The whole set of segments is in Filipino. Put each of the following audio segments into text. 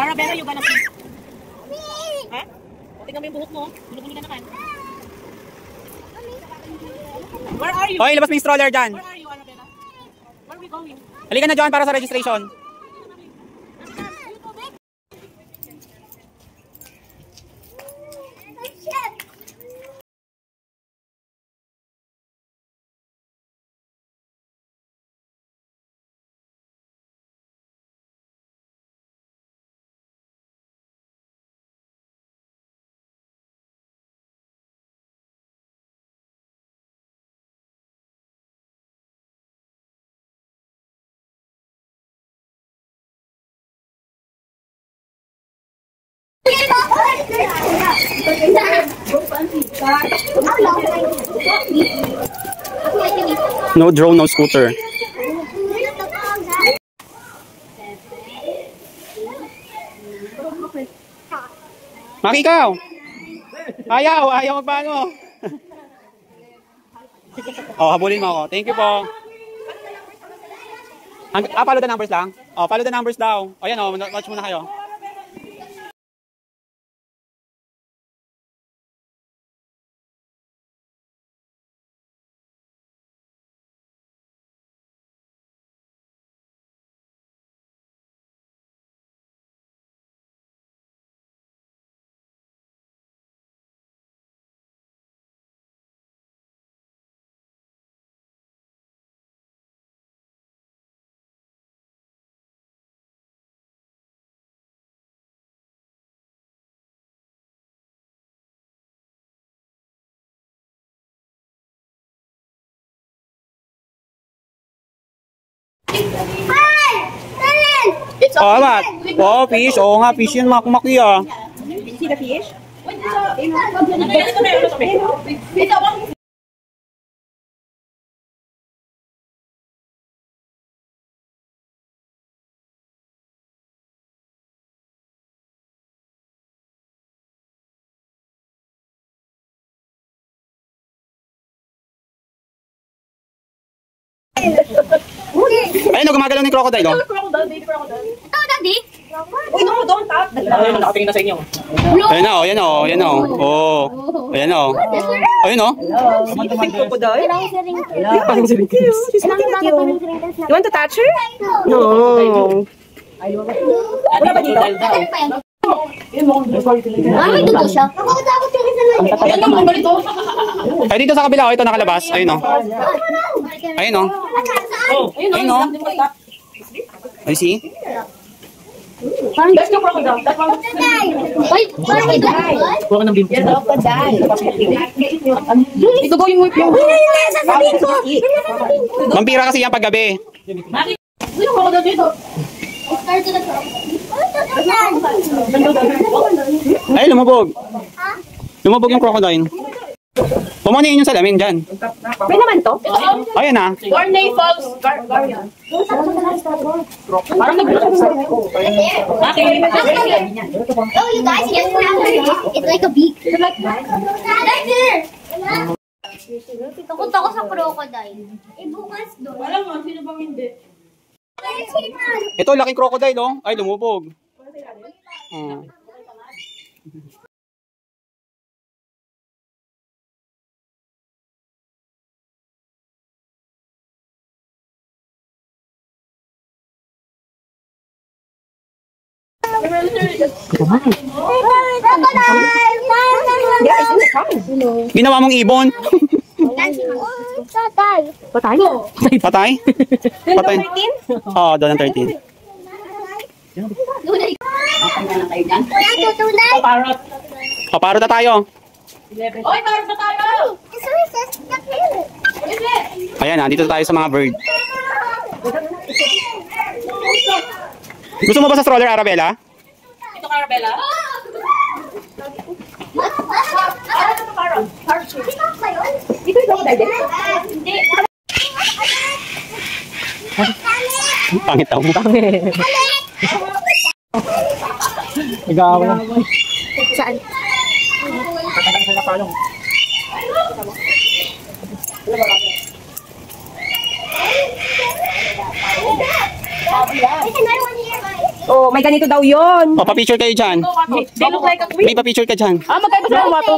Arabella, you gonna see? Ha? Tingnan mo yung buhok mo. Bulog-bulog ka naman. Where are you? Hoy, labas mo yung stroller dyan. Where are you, Arabella? Where are we going? Halika na dyan para sa registration. No drone, no scooter. Maki, ikaw! Ayaw magbago. Oh, habulin mo ako. Thank you po. Follow the numbers lang? Oh, follow the numbers daw. O yan o, watch muna kayo. Oh, what? Oh, fish. Oo nga, fish yun, Maki ah. See the fish? Ayun o, gumagalaw ni crocodile o. Baby crocodile. Ito, daddy. Uy, no, don't tap. Ayun, nakatingin na sa inyo. Ayun o, ayan o, ayan o. Oh, ayan o. Ayun o. Crocodile? Ilang siringkils. You want to touch her? No. Wala ba dito? May dugo siya. Ay, dito sa kabila o, ito nakalabas. Ayun o. Ayun o. Ayun o. Ay, see? That's the crocodile. That one. Wait, Kuha ka ng bimbo. Crocodile. Ito ko yung whip yung... sasabihin ko. Vampira kasi yan paggabi. Uy, yung crocodile dito. Ay, lumubog. Lumubog yung crocodile. Pumunin yung salamin dyan. May naman to? Ayan na. Garnay Falls. Guardian. Parang nag-block sa okay. Oh, you guys, it's like a beak. Right there. Takot ako sa crocodile. Bukas doon. Alam mo, sino bang hindi? Ito, laking crocodile oh. Ay, lumubog. Ginawa mong ibon. Patay. Patay? Patay? Patay. Oo, doon ang 13. Parrot. Paparot na tayo. Oy, parrot na tayo! Ayan na, dito tayo sa mga bird. Gusto mo ba sa stroller, Arabella? Ito ka, Arabella? Parrot. Dito yung crocodile. Hindi. Pangit ako. Nag-aawa na. Saan? Sa napalong. Oh, may ganito daw yun. O, pa-picture kayo dyan. They look like a queen. May pa-picture ka dyan. Ah, magkaiba sila ng wato.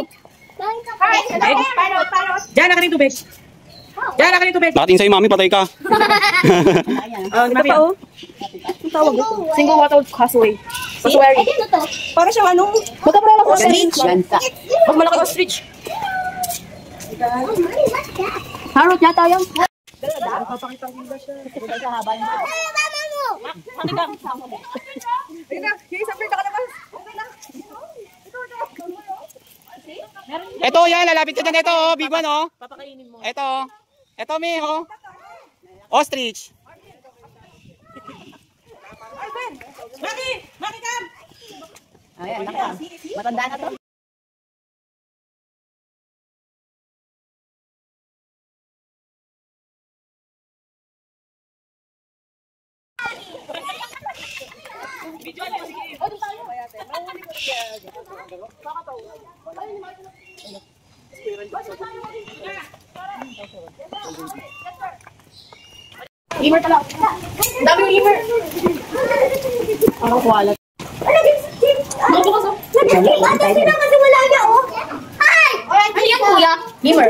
Diyan na ka rin tubig. Diyan na ka rin tubig. Nakating sa'yo, mami, patay ka. Oh, ito pa oh. Ang tawag ito. Single water causeway. Causeway. Para siyang ano? Magkaparala ko ostrich. Pag malaki ostrich. Harot yata yan. Ito, yan, lalapit ka dyan. Ito, oh, big one, oh. Ito, ito, may, oh. Ostrich. Ayan, matanda na to. Limmer pala. Dami yung limmer. Ako kuwalat. Ate, sila kasi wala niya, oh. Hi! Ano yan, kuya? Limmer.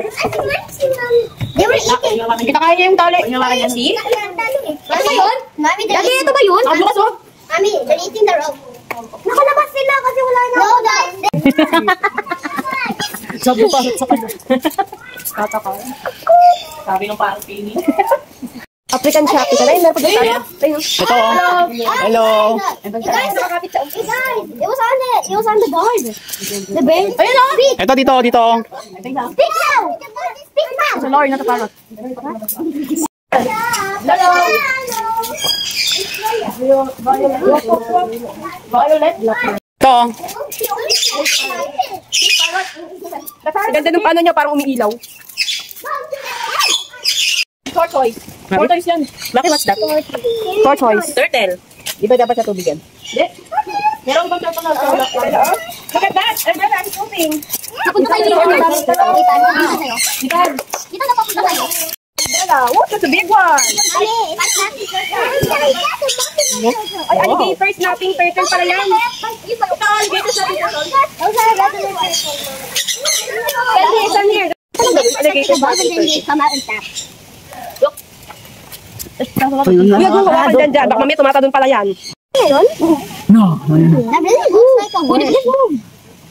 They were eating. Kita kaya niya yung tali. See? Ano ba yun? Mami, Lagi ito ba yun? Bukas oh. Mami, they're eating the rope. Nakalabas sila kasi wala na. No, guys. Sabi pa sa kanya. Katakal. Sabi ng parang pini. African Shopee ka na yun. Meron pa dito. Ito, oh. Hello. You guys, it was on it. It was on the board. The bear. Ayun o. Speak. Ito, dito, dito. Speak now. Speak now. Sa lorry na ito parang. Hello. Violet. Ito. Ang ganda ng ano niya, parang umiilaw. Tortoise. Tortoise yan. Maki, what's that? Tortoise. Turtle. Di ba dapat sa tubig yan? Hindi. Meron bang turtle na look at that! Umbrella, I'm moving. Napunta kayo dito. Dito na papunta kayo. Umbrella, oh, that's a big one. Ay, alligator, snapping turtle pala yan. Alligator, snapping turtle. Kasi, saan here? Alligator, Come out and tap. Kuya, gumawa ka dyan. Baka mamaya tumata doon pala yan. That really looks like a worm.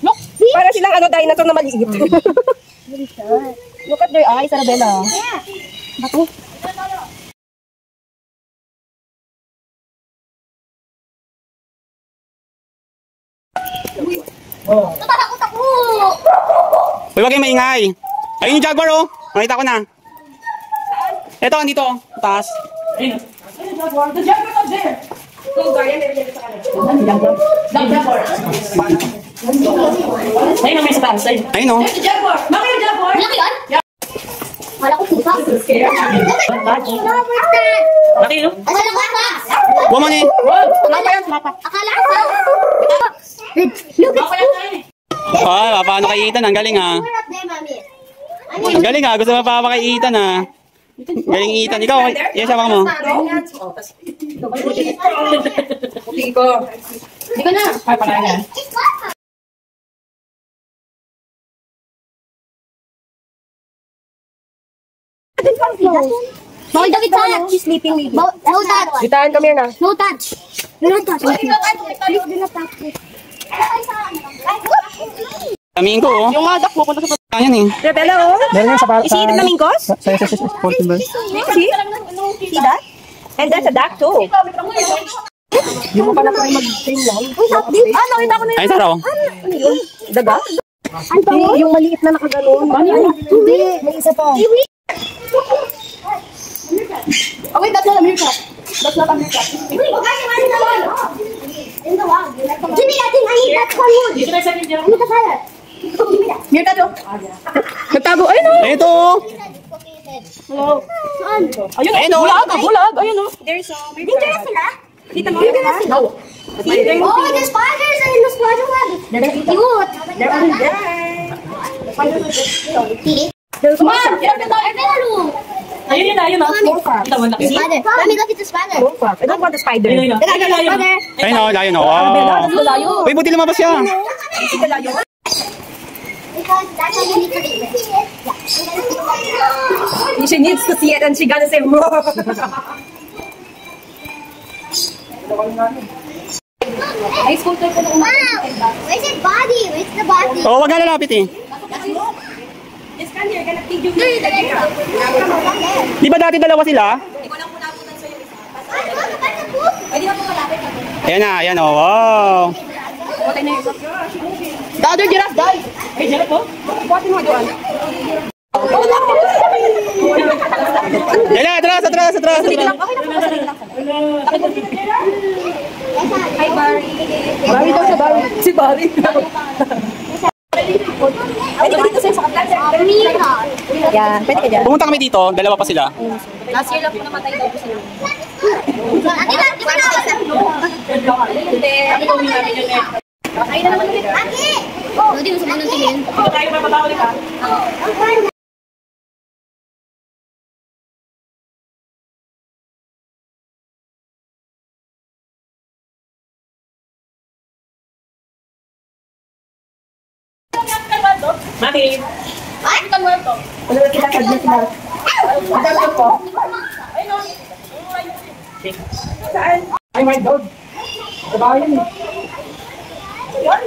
Look, para silang ano, dinosaur na maliit. Look at their eyes, Arabella. Bato. Tatakot ako. Uy, wag kayong maingay. Ayun yung jaguar, oh. Nakita ko na. Ito, andito. Taas. The jaguar up there. Go, Guardian. Jaguar. Ayun ang may sa taas. Ayun, oh. The jaguar. Maki yung jaguar. Malaki yun? Wala ko pusa. Maki yun. Wala ko pusa. Woman, eh. Mapa yan, mapa. Akala ko. Look at Ah, paano kay Ethan? Ang galing, ah. We're up there, mommy. Ang galing, ah. Gusto mo pa kay Ethan, ah. Galing Ethan. Ikaw, yes, sama mo. Puti ko. Hindi ka na. Ay, pala yan. Bawal daw i-touch. She's sleeping maybe. No touch. Gitaan kami na. No touch. Do not touch. Please do not touch. Flamingo, oh. Yung mga duck pupunta sa Ayan, eh. Rebella, oh. Meron yan sa Is he the flamingos? sa portable. See that? And that's a duck too. Yung mo pa na kayo mag-train lang. Ah, nakita ko na Ay, tara, oh. Ano yun? Daga? Yung maliit na nakaganon. Hindi, may isa pa. Oh, wait, that's not a meerkat. That's not a meerkat. Jimmy, I think I need that one wood. Dito na sa video. I need the fire. Meerkat, oh. Nagtago, ayun, oh. Ito, oh. Hello. Saan? Ayun, Ayun, oh. bulag, bulag. Ayun, oh. There's a Dangerous sila? Dito mo. No. Oh, the spiders are in the spider web. Cute. They're under there. Come on, get up in the room. Ayun yun na, ayun na. Kita mo, laki. Spider. Mommy, look at the spider. I don't want the spider. Ayun, Look at the spider. Ayun o, layo na. Wow. Uy, buti lumabas siya. Because that's how you need to eat it. Yeah. She needs to see it and she gonna say, whoa. Ay, scooter ko na Wow. Where's its body? Where's the body? Oo, wag na lalapit eh. Just come here, gonna feed you. Di ba dati dalawa sila? Ayan na, ayan o. Wow. The other giraffe died. Hey, giraffe po? Buhatin mo doon. Ayan na, atras, atras, atras. Okay na po, sarili lang. Hi, Barry. Barry daw siya, Barry. Si Barry. Pwede ka dito sa'yo sa kaplan, sir. Yan, pwede ka dyan. Pumunta kami dito, dalawa pa sila. Last year lang po namatay daw po sila. Ate, di ba na? Hindi. Kami gawin namin yun eh. Kain na naman ulit. Ate! Oh, di mo sa manong tingin. Dito tayo may patawali ka. Mami. Ay, kita mo ito. Ano na kita kagyan sila? Madal ko po. Ay, no. Saan? Ay, my dog. Diba yun eh? Yan.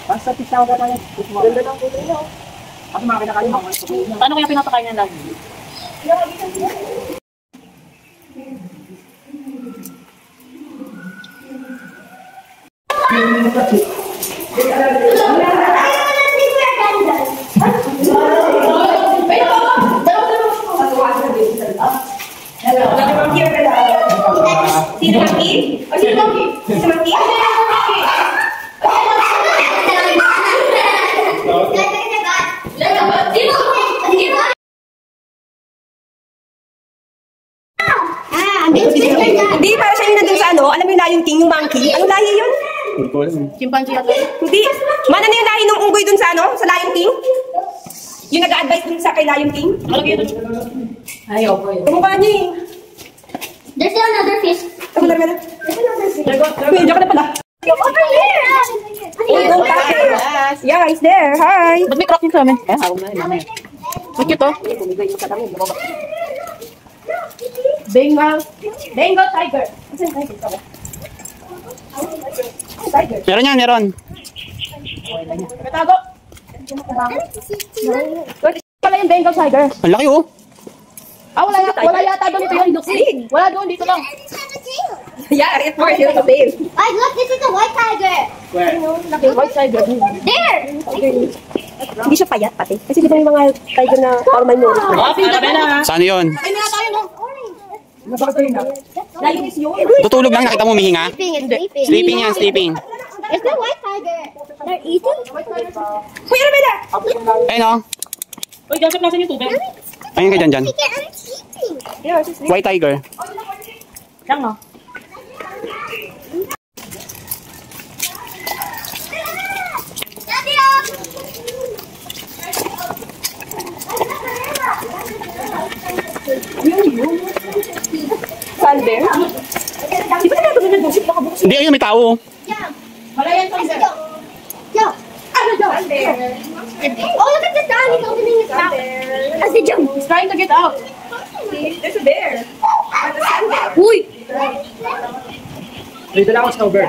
Basta pisaw ka tayo. Ganda ng puto nyo. Kasi mga kinakain mo. Paano kaya pinapakain niya lagi? Sino Maki? O sino Maki? Sino Maki? Hindi, para siya yung nandun sa ano, alam mo yung Lion King, yung monkey? Anong lahi yun? Chimpanzee ata. Hindi. Mana na yung lahi ng unggoy dun sa ano, sa Lion King? Yung nag-a-advise dun sa kay Lion King? Ayaw po yun. Kumukha niya eh. There's still another fish. Ako na rin. Kuya, diyan ka na pala. Over here! Uy, go back. Yeah, he's there. Hi. Ba't may crock yun sa amin? Eh, hawag na rin namin. Ang cute oh. Bengal. Bengal tiger. Asan yung tiger? Tiger. Meron yan, meron. Katago. Pala yung Bengal tiger. Ang laki oh. Ah, wala yata doon ito yun. Wala doon, dito lang. Yeah, it's more here to tail. Ay, look, this is a white tiger. White tiger. There! Hindi siya payat pati. Kasi di ba yung mga tiger na formal mo? Saan yun? Ay, meron tayo, no? Lion is yun. Tutulog lang, nakita mo humihinga? Sleeping, it's sleeping. Sleeping yan, sleeping. It's the white tiger. They're eating? Kuya Ramela! Ayun oh. Uy, Joseph, nasan yung tubig? Ayun ka dyan, dyan. I'm eating. Yeah, she's White tiger. Lang oh. Daddy, oh! Salver. Di ba natin na doon? Nakabukas. Hindi, ayun, may tao. Yeah. Malayan to. Let's go. Go. Ano daw? Salver. Oh, look at the dog. He's opening his mouth. As they jump. He's trying to get out. There's a bear. Uy! Dito lang ako sa over.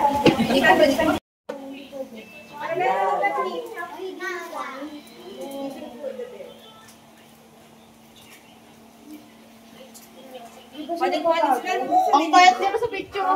Ang payat nila sa picture.